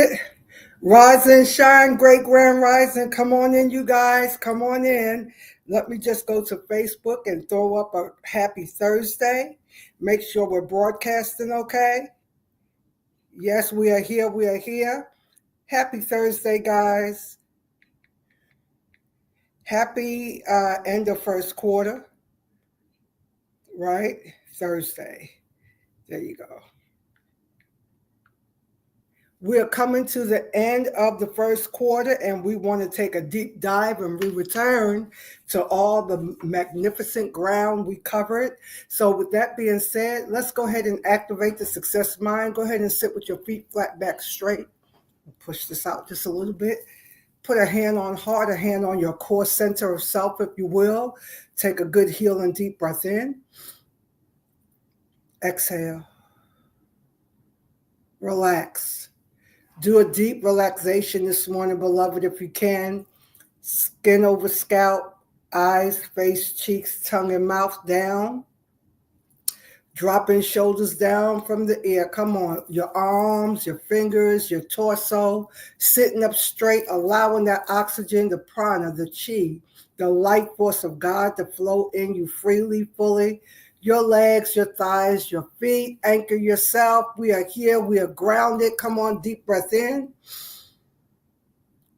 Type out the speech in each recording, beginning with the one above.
it. Rise and shine, great grand rising. Come on in, you guys. Come on in. Let me just go to Facebook and throw up a happy Thursday. Make sure we're broadcasting okay. Yes, we are here. We are here. Happy Thursday, guys. Happy end of first quarter, right? Thursday. There you go. We're coming to the end of the first quarter, and we want to take a deep dive and we return to all the magnificent ground we covered. So with that being said, let's go ahead and activate the success mind. Go ahead and sit with your feet flat back straight. Push this out just a little bit. Put a hand on heart, a hand on your core center of self, if you will. Take a good healing deep breath in. Exhale. Relax. Do a deep relaxation this morning, beloved, if you can. Skin over scalp, eyes, face, cheeks, tongue, and mouth down. Dropping shoulders down from the ear. Come on. Your arms, your fingers, your torso. Sitting up straight, allowing that oxygen, the prana, the chi, the life force of God to flow in you freely, fully. Your legs, your thighs, your feet, anchor yourself. We are here. We are grounded. Come on, deep breath in.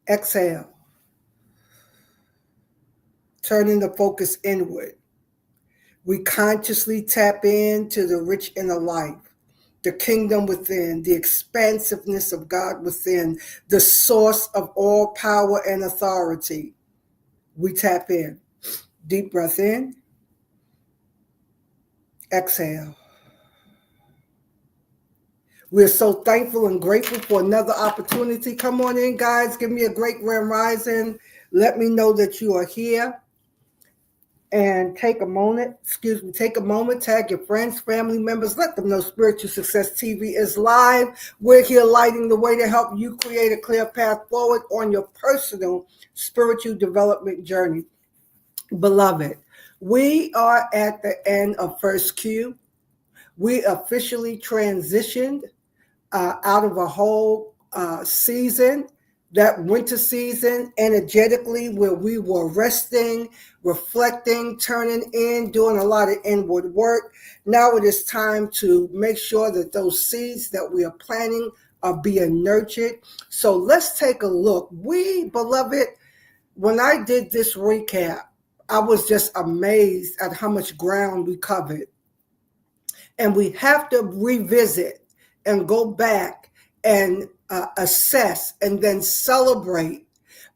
Exhale. Turning the focus inward. We consciously tap into the rich inner life, the kingdom within, the expansiveness of God within, the source of all power and authority. We tap in. Deep breath in. Exhale. We're so thankful and grateful for another opportunity. Come on in, guys. Give me a great grand rising. Let me know that you are here. And take a moment, tag your friends, family members. Let them know Spiritual Success TV is live. We're here lighting the way to help you create a clear path forward on your personal spiritual development journey. Beloved, we are at the end of first Q. We officially transitioned out of a whole season, that winter season, energetically, where we were resting, reflecting, turning in, doing a lot of inward work. Now it is time to make sure that those seeds that we are planting are being nurtured. So let's take a look. We, beloved, when I did this recap, I was just amazed at how much ground we covered. And we have to revisit and go back and assess and then celebrate,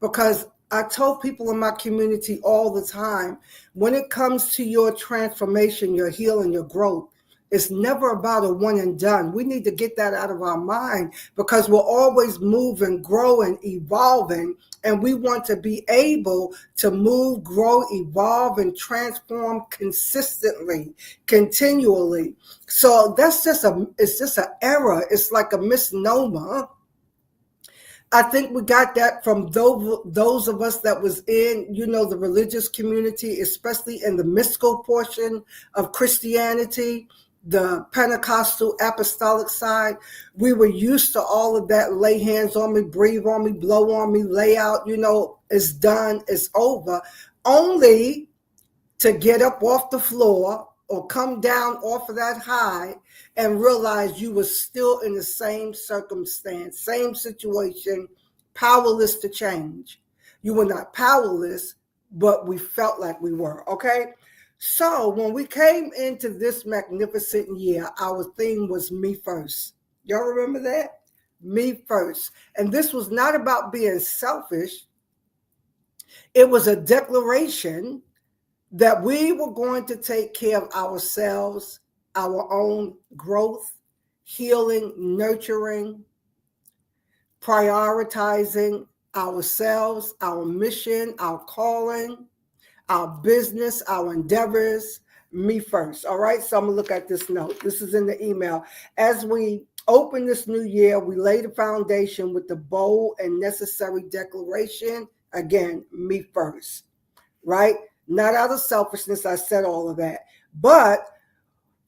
because I told people in my community all the time, when it comes to your transformation, your healing, your growth, it's never about a one and done. We need to get that out of our mind, because we're always moving, growing, evolving, and we want to be able to move, grow, evolve, and transform consistently, continually. So that's it's just an error. It's like a misnomer. I think we got that from those of us that was in, the religious community, especially in the mystical portion of Christianity, the Pentecostal apostolic side. We were used to all of that. Lay hands on me, breathe on me, blow on me, lay out, it's done, it's over, only to get up off the floor or come down off of that high and realize you were still in the same circumstance, same situation, powerless to change. You were not powerless, but we felt like we were, okay? So when we came into this magnificent year, our theme was me first. Y'all remember that? Me first. And this was not about being selfish. It was a declaration that we were going to take care of ourselves, our own growth, healing, nurturing, prioritizing ourselves, our mission, our calling, our business, our endeavors, me first. All right, so I'm going to look at this note. This is in the email. As we open this new year, we lay the foundation with the bold and necessary declaration, again, me first, right? Not out of selfishness, I said all of that, but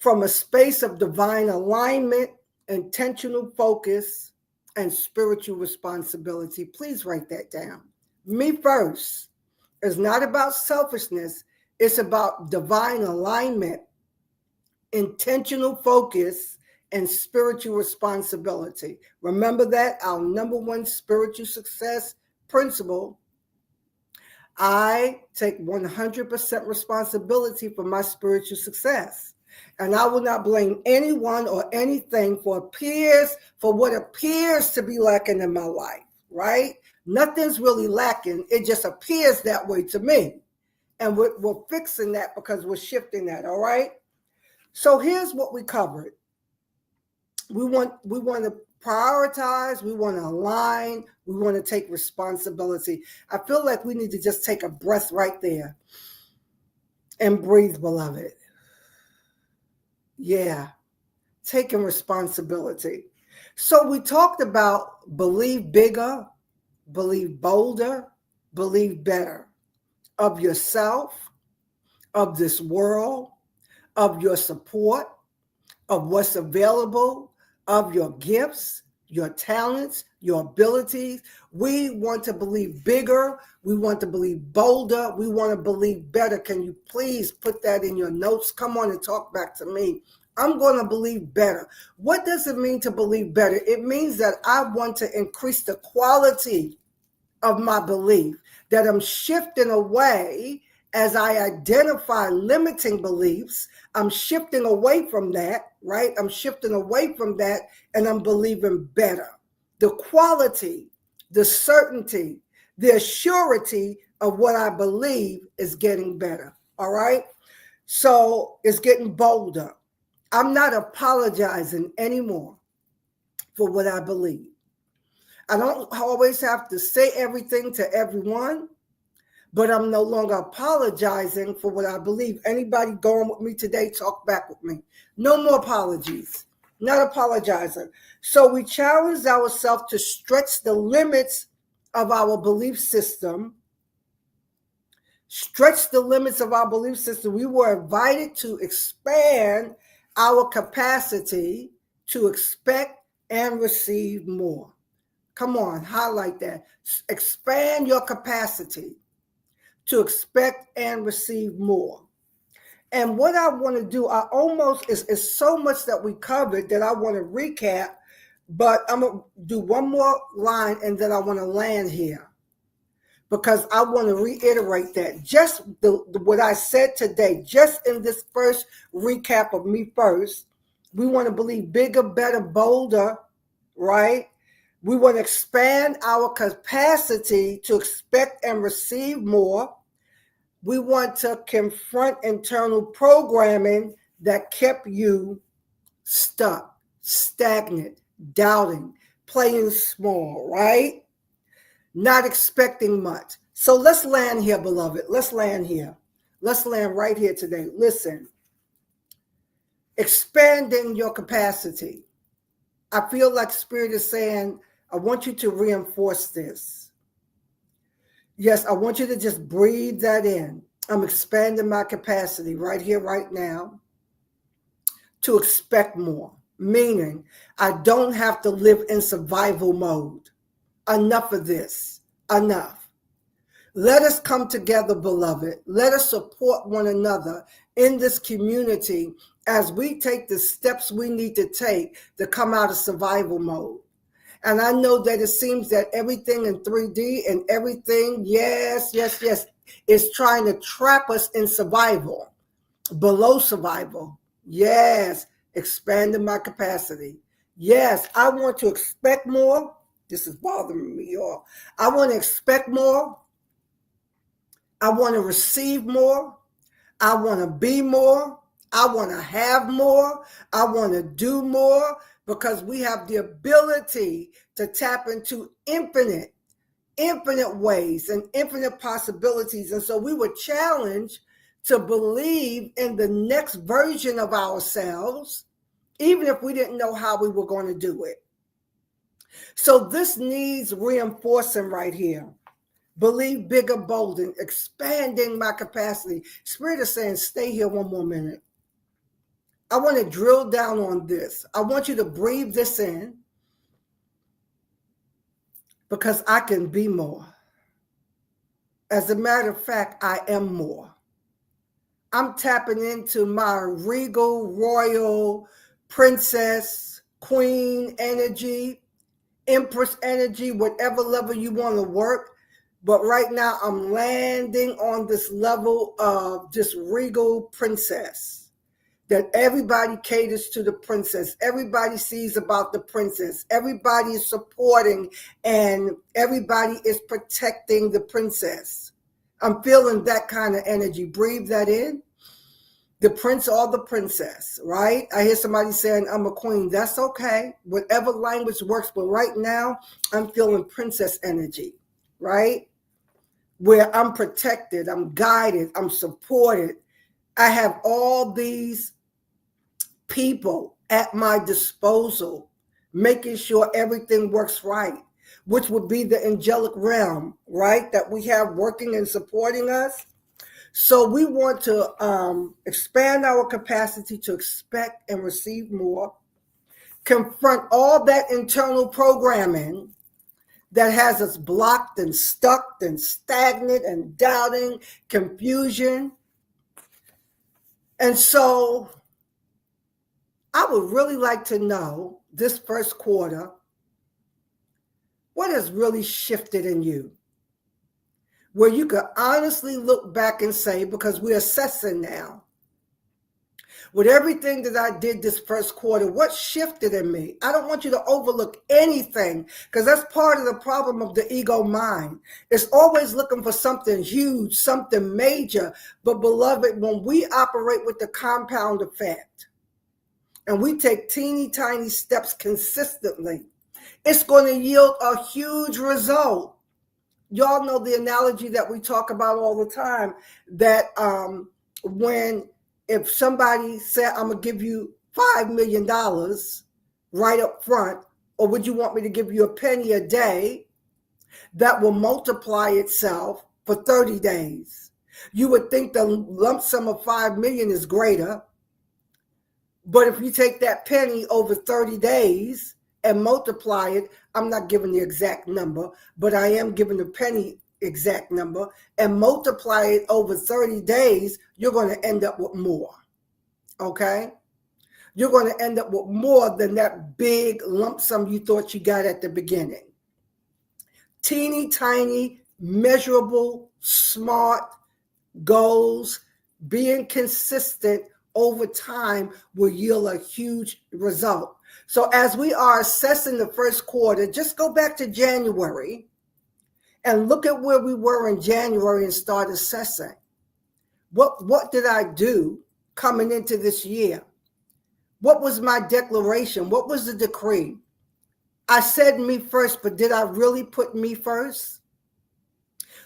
from a space of divine alignment, intentional focus, and spiritual responsibility. Please write that down. Me first is not about selfishness. It's about divine alignment, intentional focus, and spiritual responsibility. Remember that our number one spiritual success principle. I take 100% responsibility for my spiritual success. And I will not blame anyone or anything for what appears to be lacking in my life, right? Nothing's really lacking. It just appears that way to me. And we're fixing that because we're shifting that, all right? So here's what we covered. We want to prioritize, we want to align, we want to take responsibility. I feel like we need to just take a breath right there and breathe, beloved. Yeah, taking responsibility. So we talked about believe bigger, believe bolder, believe better of yourself, of this world, of your support, of what's available, of your gifts, your talents, your abilities. We want to believe bigger. We want to believe bolder. We want to believe better. Can you please put that in your notes? Come on and talk back to me. I'm going to believe better. What does it mean to believe better? It means that I want to increase the quality of my belief, that I'm shifting away as I identify limiting beliefs. I'm shifting away from that, right? I'm shifting away from that, and I'm believing better. The quality, the certainty, the assurity of what I believe is getting better, all right? So it's getting bolder. I'm not apologizing anymore for what I believe. I don't always have to say everything to everyone, but I'm no longer apologizing for what I believe. Anybody going with me today, talk back with me. No more apologies, not apologizing. So we challenged ourselves to stretch the limits of our belief system. Stretch the limits of our belief system. We were invited to expand our capacity to expect and receive more. Come on, highlight that. Expand your capacity to expect and receive more. And what I want to do, is so much that we covered that I want to recap, but I'm going to do one more line and then I want to land here because I want to reiterate that. Just what I said today, just in this first recap of me first, we want to believe bigger, better, bolder, right? We want to expand our capacity to expect and receive more. We want to confront internal programming that kept you stuck, stagnant, doubting, playing small, right? Not expecting much. So let's land here, beloved. Let's land here. Let's land right here today. Listen, expanding your capacity. I feel like Spirit is saying, I want you to reinforce this. Yes, I want you to just breathe that in. I'm expanding my capacity right here, right now, to expect more. Meaning, I don't have to live in survival mode. Enough of this. Enough. Let us come together, beloved. Let us support one another in this community as we take the steps we need to take to come out of survival mode. And I know that it seems that everything in 3D and everything, yes, is trying to trap us in survival, below survival. Yes, expanding my capacity. Yes, I want to expect more. This is bothering me, y'all. I want to expect more. I want to receive more. I want to be more. I want to have more. I want to do more because we have the ability to tap into infinite ways and infinite possibilities. And so we were challenged to believe in the next version of ourselves, even if we didn't know how we were going to do it. So this needs reinforcing right here. Believe bigger, bolder, expanding my capacity. Spirit is saying, stay here one more minute. I want to drill down on this. I want you to breathe this in. because I can be more. As a matter of fact, I am more. I'm tapping into my regal, royal, princess, queen energy, empress energy, whatever level you want to work. But right now, I'm landing on this level of just regal princess, that everybody caters to the princess. Everybody sees about the princess. Everybody is supporting and everybody is protecting the princess. I'm feeling that kind of energy. Breathe that in. The prince or the princess, right? I hear somebody saying I'm a queen. That's okay. Whatever language works. But right now, I'm feeling princess energy, right? Where I'm protected, I'm guided, I'm supported. I have all these people at my disposal, making sure everything works right, which would be the angelic realm, right? That we have working and supporting us. So we want to expand our capacity to expect and receive more, confront all that internal programming that has us blocked and stuck and stagnant and doubting, confusion. And so I would really like to know this first quarter, what has really shifted in you? Where you could honestly look back and say, because we're assessing now, with everything that I did this first quarter, what shifted in me? I don't want you to overlook anything, because that's part of the problem of the ego mind. It's always looking for something huge, something major. But beloved, when we operate with the compound effect and we take teeny tiny steps consistently, it's going to yield a huge result. Y'all know the analogy that we talk about all the time, that if somebody said, I'm going to give you $5 million right up front, or would you want me to give you a penny a day that will multiply itself for 30 days? You would think the lump sum of 5 million is greater. But if you take that penny over 30 days and multiply it, I'm not giving the exact number, but I am giving the penny exact number, and multiply it over 30 days, you're going to end up with more. Okay? You're going to end up with more than that big lump sum you thought you got at the beginning. Teeny tiny, measurable, smart goals, being consistent over time will yield a huge result. So as we are assessing the first quarter, just go back to January and look at where we were in January and start assessing. What did I do coming into this year? What was my declaration? What was the decree? I said me first, but did I really put me first?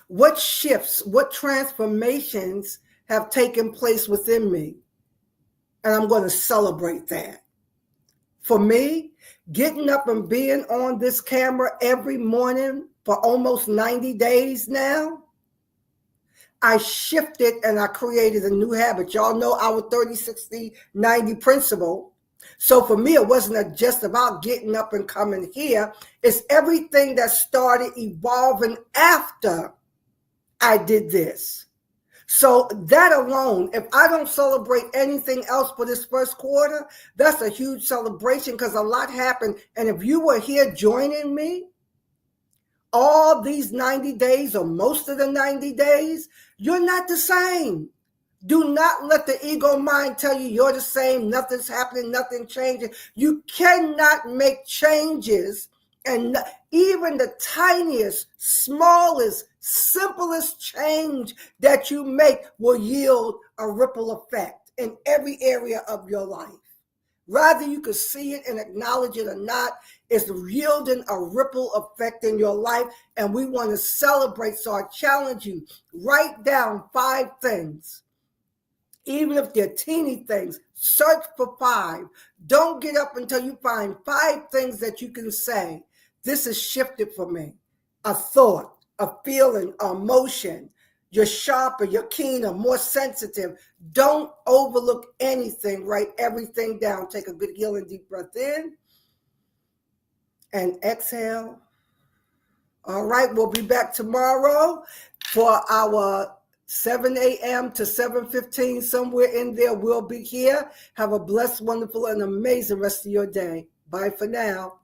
What shifts, what transformations have taken place within me? And I'm going to celebrate that. For me, getting up and being on this camera every morning for almost 90 days now, I shifted and I created a new habit. Y'all know our 30-60-90 principle. So for me, it wasn't just about getting up and coming here. It's everything that started evolving after I did this. So that alone, if I don't celebrate anything else for this first quarter, that's a huge celebration, because a lot happened. And if you were here joining me all these 90 days or most of the 90 days, you're not the same. Do not let the ego mind tell you you're the same, nothing's happening, nothing changing. You cannot make changes, and even the tiniest, smallest, simplest change that you make will yield a ripple effect in every area of your life. Rather you can see it and acknowledge it or not, it's yielding a ripple effect in your life, and we want to celebrate. So I challenge you, write down 5 things. Even if they're teeny things, search for 5. Don't get up until you find 5 things that you can say, this has shifted for me. A thought, a feeling, a emotion. You're sharper, you're keener, more sensitive. Don't overlook anything. Write everything down. Take a good healing deep breath in and exhale. All right, we'll be back tomorrow for our 7 a.m. to 7:15. Somewhere in there, we'll be here. Have a blessed, wonderful, and amazing rest of your day. Bye for now.